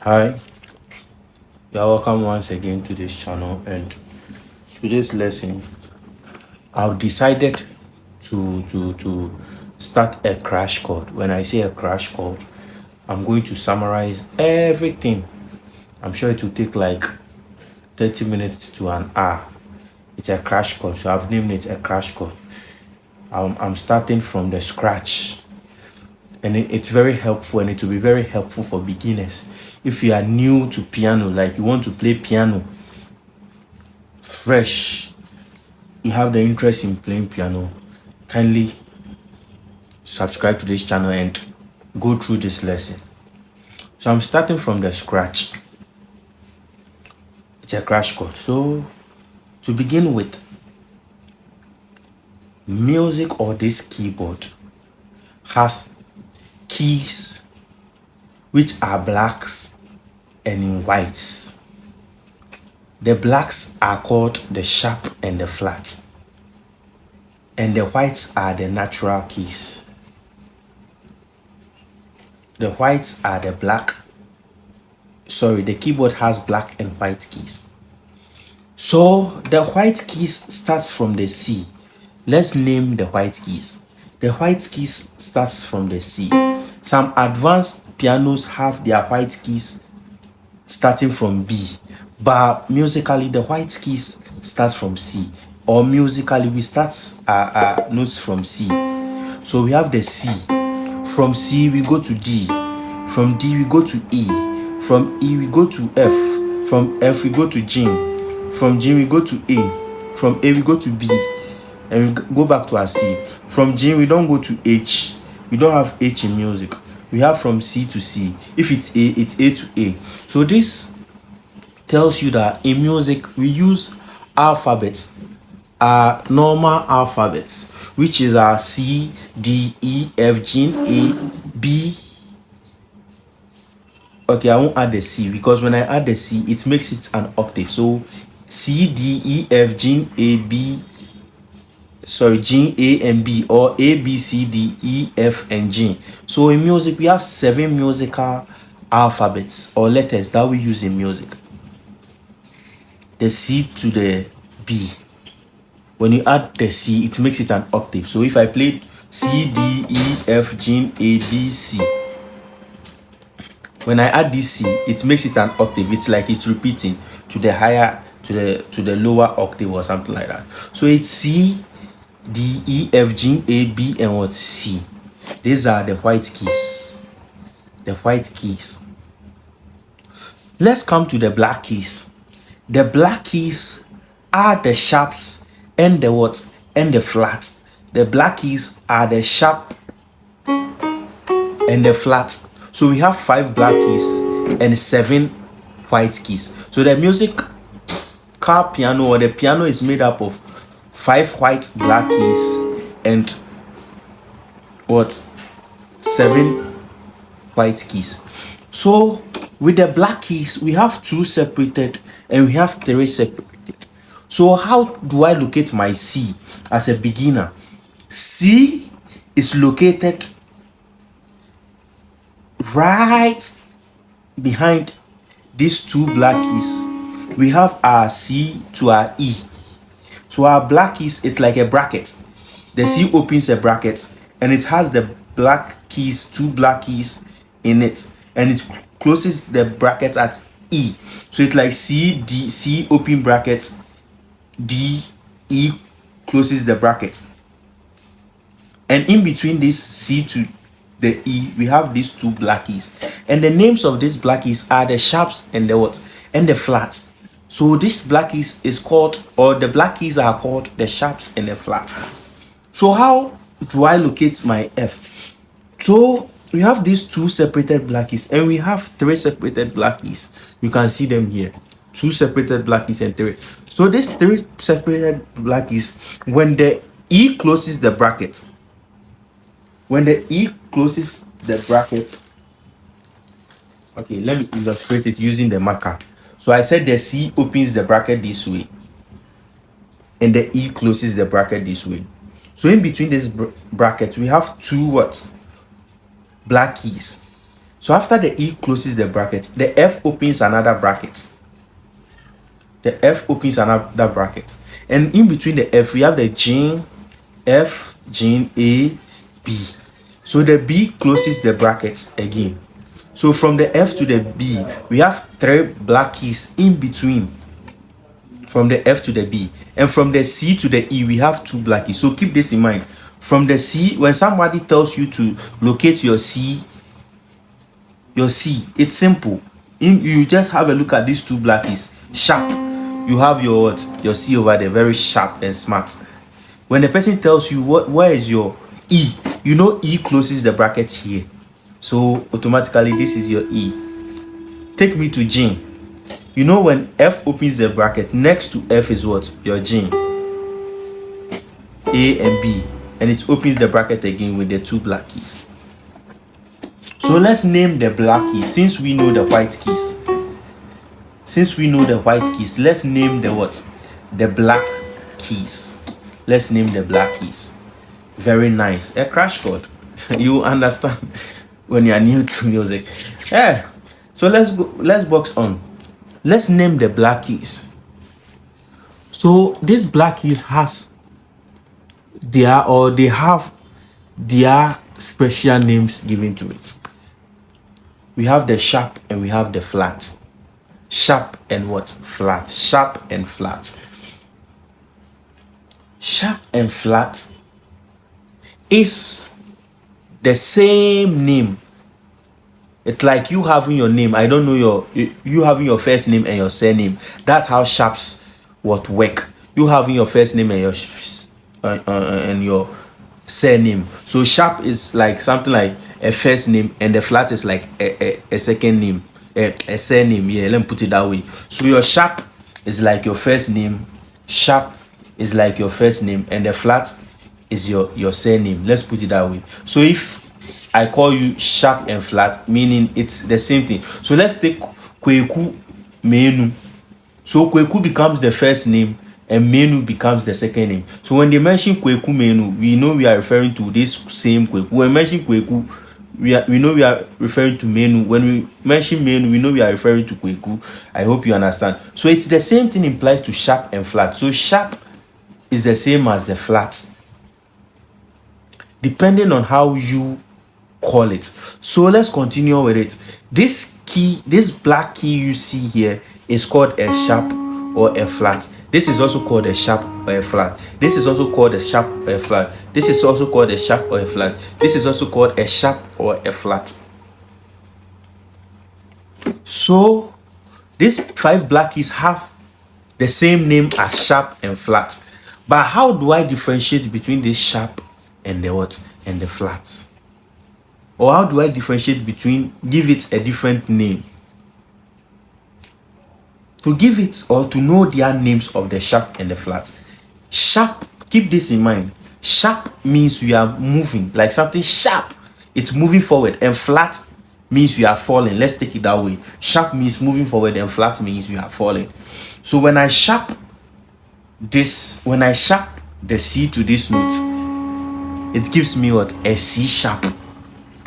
Hi, you're welcome once again to this channel, and today's lesson I've decided to start a crash course. When I say a crash course, I'm going to summarize everything. I'm sure it will take like 30 minutes to an hour. It's a crash course, so I've named it a crash course. I'm starting from the scratch, and it's very helpful, and it will be very helpful for beginners. If you are new to piano, like you want to play piano fresh, you have the interest in playing piano, kindly subscribe to this channel and go through this lesson. So I'm starting from the scratch. It's a crash course. So to begin with, music or this keyboard has keys which are blacks and in whites. The blacks are called the sharp and the flat, and the whites are the natural keys. The whites are the black. Sorry, the keyboard has black and white keys. So the white keys starts from the C. Let's name the white keys. The white keys starts from the C. Some advanced pianos have their white keys starting from B, but musically the white keys starts from C. Or musically we start notes from C. So we have the C. From C we go to D. From D we go to E. From E we go to F. From F we go to G. From G we go to A. From A we go to B, and we go back to our C. From G we don't go to H. We don't have H in music. We have from C to C. If it's A to A. So this tells you that in music we use alphabets, normal alphabets, which is our C, D, E, F, G, A, B. Okay, I won't add the C because when I add the C, it makes it an octave. So C, D, E, F, G, A, B. Sorry, G, A, and B, or A, B, C, D, E, F, and G. So in music, we have 7 musical alphabets or letters that we use in music. The C to the B. When you add the C, it makes it an octave. So if I play C, D, E, F, G, A, B, C, when I add this C, it makes it an octave. It's like it's repeating to the higher, to the lower octave or something like that. So it's C, D, E, F, G, A, B, and what? C. These are the white keys. The white keys. Let's come to the black keys. The black keys are the sharps and the what? And the flats. The black keys are the sharp and the flat. So we have 5 black keys and 7 white keys. So the music car piano or the piano is made up of 5 white black keys and what? 7 white keys. So with the black keys we have 2 separated and we have 3 separated. So how do I locate my C as a beginner? C is located right behind these 2 black keys. We have our C to our E. So our black keys, it's like a bracket. The C opens a bracket and it has the black keys, 2 black keys in it, and it closes the bracket at E. So it's like C, D, C open bracket, D, E closes the bracket. And in between this C to the E, we have these 2 black keys. And the names of these black keys are the sharps and the what? And the flats. So this black keys is called, or the black keys are called the sharps and the flats. So how do I locate my F? So we have these 2 separated black keys and we have 3 separated black keys. You can see them here. 2 separated black keys and 3. So these 3 separated black keys, when the E closes the bracket, when the E closes the bracket, okay, let me illustrate it using the marker. So I said the C opens the bracket this way and the E closes the bracket this way. So in between this bracket we have 2 what? Black keys. So after the E closes the bracket, the F opens another bracket. The F opens another bracket. And in between the F, we have the G, F, G, A, B. So the B closes the brackets again. So from the F to the B, we have 3 black keys in between. From the F to the B. And from the C to the E, we have 2 black keys. So keep this in mind. From the C, when somebody tells you to locate your C, it's simple. You just have a look at these 2 black keys. Sharp. You have your what? Your C over there, very sharp and smart. When the person tells you where is your E, you know E closes the bracket here. So automatically this is your E. Take me to G. You know when F opens the bracket, next to F is what? Your G. A and B. And it opens the bracket again with the 2 black keys. So let's name the black keys since we know the white keys. Since we know the white keys, let's name the what? The black keys. Let's name the black keys. Very nice. A crash code. You understand when you are new to music. Yeah. So let's box on. Let's name the black keys. So this black keys they have their special names given to it. We have the sharp and we have the flat. Sharp and what? Flat. Sharp and flat. Sharp and flat is the same name. It's like you having your name. I don't know you having your first name and your surname. That's how sharps what work. You having your first name and your surname. So sharp is like something like a first name, and the flat is like a second name, a surname. Yeah, let me put it that way. So your sharp is like your first name, sharp is like your first name, and the flat is your surname. Let's put it that way. So if I call you sharp and flat, meaning it's the same thing. So let's take Kweku Menu. So Kweku becomes the first name and Menu becomes the second name. So when they mention Kweku Menu, we know we are referring to this same Kweku. When we mention Kweku, we know we are referring to Menu. When we mention Menu, we know we are referring to Kweku. I hope you understand. So it's the same thing implies to sharp and flat. So sharp is the same as the flat, depending on how you call it. So let's continue with it. This key, this black key you see here is called a sharp or a flat. This is also called a sharp or a flat. This is also called a sharp or a flat. This is also called a sharp or a flat. This is also called a sharp or a flat. So these 5 black keys have the same name as sharp and flat. But how do I differentiate between this sharp and the what and the flat? Or how do I differentiate between, give it a different name? To give it or to know their names of the sharp and the flat. Sharp, keep this in mind. Sharp means we are moving, like something sharp. It's moving forward. And flat means we are falling. Let's take it that way. Sharp means moving forward and flat means we are falling. So when I sharp this, when I sharp the C to this note, it gives me what? A C sharp.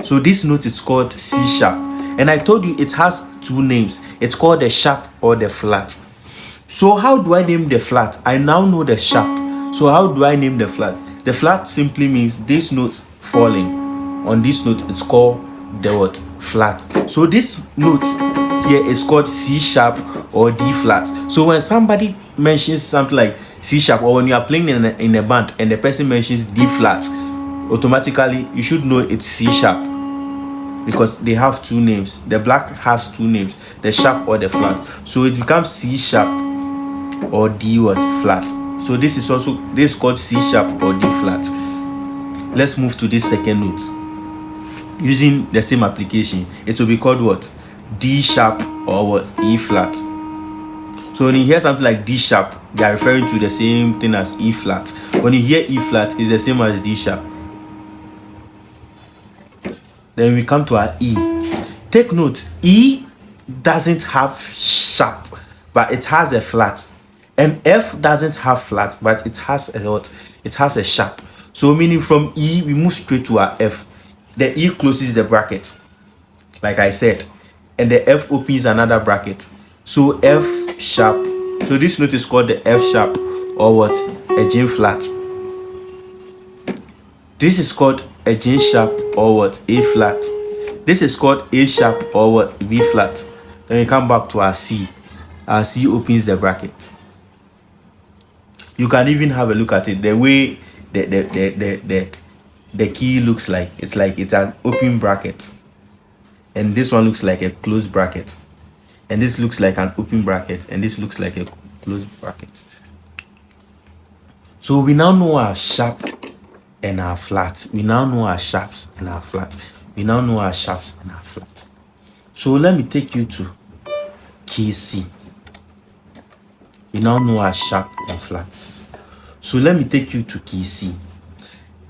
So this note is called C sharp. And I told you it has 2 names. It's called the sharp or the flat. So how do I name the flat? I now know the sharp. So how do I name the flat? The flat simply means this note falling. On this note, it's called the what? Flat. So this note here is called C sharp or D flat. So when somebody mentions something like C sharp, or when you are playing in a band and the person mentions D flat, automatically you should know it's C sharp, because they have 2 names. The black has 2 names, the sharp or the flat. So it becomes C sharp or D what? Flat. So this is called C sharp or D flat. Let's move to this second note. Using the same application, it will be called what? D sharp or what? E flat. So when you hear something like D sharp, they are referring to the same thing as E flat. When you hear E flat, it's the same as D sharp. Then we come to our E. Take note, E doesn't have sharp, but it has a flat. And F doesn't have flat, but it has a what? It has a sharp. So meaning from E, we move straight to our F. The E closes the bracket. like I said, and the F opens another bracket. So F sharp. So this note is called the F sharp, or what? A G flat. This is called a G sharp, or what? A flat. This is called A sharp, or what? B flat. Then we come back to our C. Our C opens the bracket. You can even have a look at it. The way the key looks like. It's like it's an open bracket. And this one looks like a closed bracket. And this looks like an open bracket. And this looks like a closed bracket. So we now know our sharp and our flat. We now know our sharps and our flat. We now know our sharps and our flat. So let me take you to key C. We now know our sharp and flats. So let me take you to key C.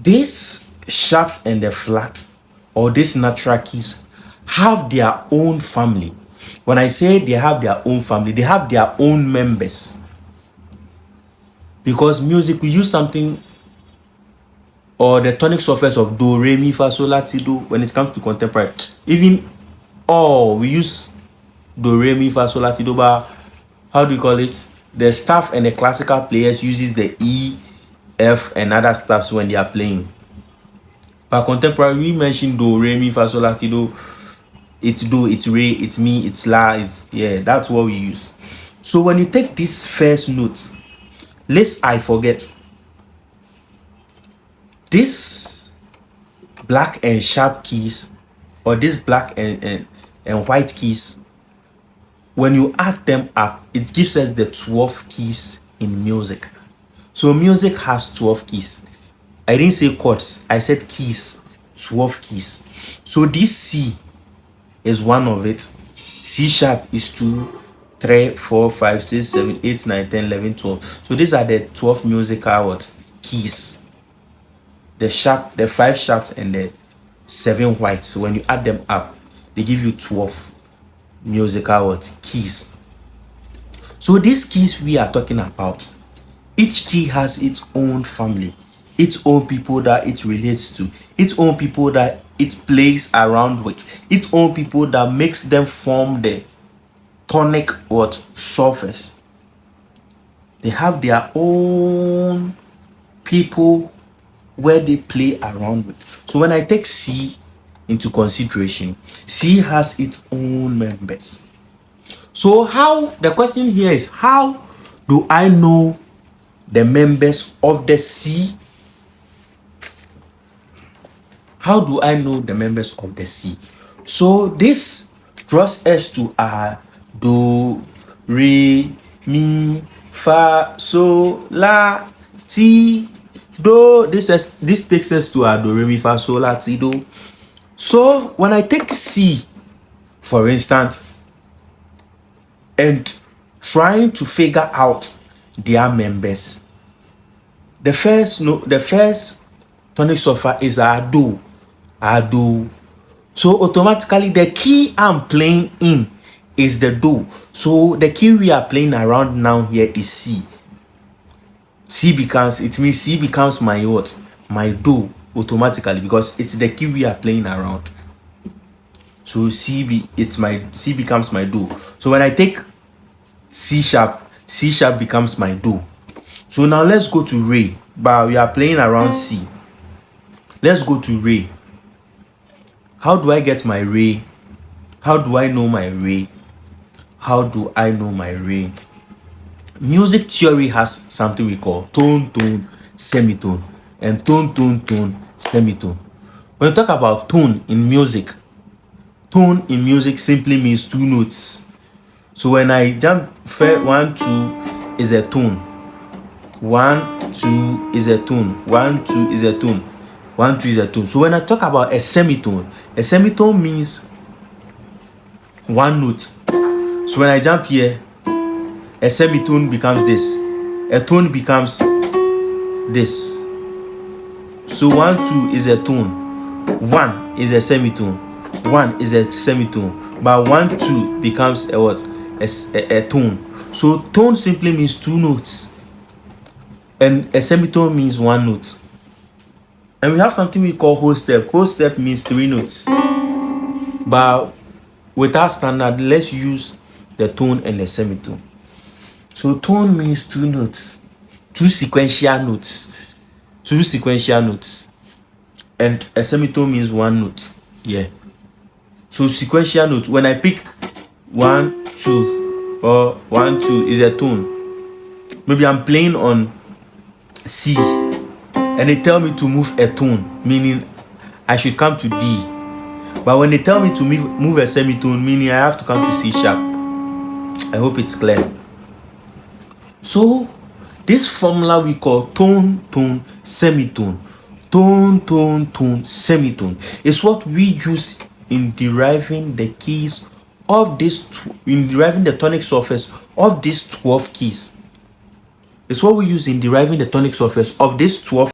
These sharps and the flat, or these natural keys, have their own family. When I say they have their own family, they have their own members. Because music, we use something, or the tonic surface of do, re, mi, fa, sol, la, ti, do. When it comes to contemporary, even we use do, re, mi, fa, sol, la, ti, do. But how do you call it? The staff and the classical players uses the E, F, and other stuffs when they are playing. But contemporary, we mentioned do, re, mi, fa, sol, la, ti, do. It's do, it's re, it's mi, it's la. That's what we use. So when you take this first note, lest I forget, this black and sharp keys, or this black and white keys, when you add them up, it gives us the 12 keys in music. So music has 12 keys. I didn't say chords, I said keys. 12 keys. So this C is one of it. C sharp is 2, 3, 4, 5, 6, 7, 8, 9, 10, 11, 12. So these are the 12 musical keys. The sharp, the 5 sharps, and the 7 whites. So when you add them up, they give you 12 musical keys. So these keys we are talking about, each key has its own family, its own people that it relates to, its own people that it plays around with, its own people that makes them form the tonic surface. They have their own people where they play around with. So when I take C into consideration, C has its own members. So the question here is, how do I know the members of the C? How do I know the members of the C? So this draws us to do, re, mi, fa, sol, la, ti, do. This takes us to do, re, mi, fa, sol, la, ti, do. So when I take C, for instance, and trying to figure out their members, the first tonic surface is do. So automatically the key I'm playing in is the do. So the key we are playing around now here is C. C becomes my what? My do automatically, because it's the key we are playing around. So C becomes my do. So when I take C sharp becomes my do. So now let's go to re. But we are playing around C. Let's go to re. How do I get my re? How do I know my re? How do I know my re? Music theory has something we call tone, tone, semitone, and tone, tone, tone, semitone. When you talk about tone in music simply means 2 notes. So when I jump 1, 2 is a tone. 1, 2 is a tone. 1, 2 is a tone. 1, 2 is a tone. So when I talk about a semitone means 1 note. So when I jump here, a semitone becomes this. A tone becomes this. So 1, 2 is a tone. 1 is a semitone. 1 is a semitone. But 1, 2 becomes a what? A tone. So tone simply means 2 notes. And a semitone means 1 note. And we have something we call whole step. Whole step means 3 notes. But without standard, let's use the tone and the semitone. So tone means two notes, two sequential notes, and a semitone means one note. Yeah. So sequential note, when I pick 1 2 or 1 2 is a tone. Maybe I'm playing on C and they tell me to move a tone, meaning I should come to D. But when they tell me to move a semitone, meaning I have to come to C sharp. I hope it's clear. So this formula we call tone, tone, semitone. Tone, tone, tone, semitone is what we use in deriving the keys of this, in deriving the tonic surface of these 12 keys. It's what we use in deriving the tonic surface of these 12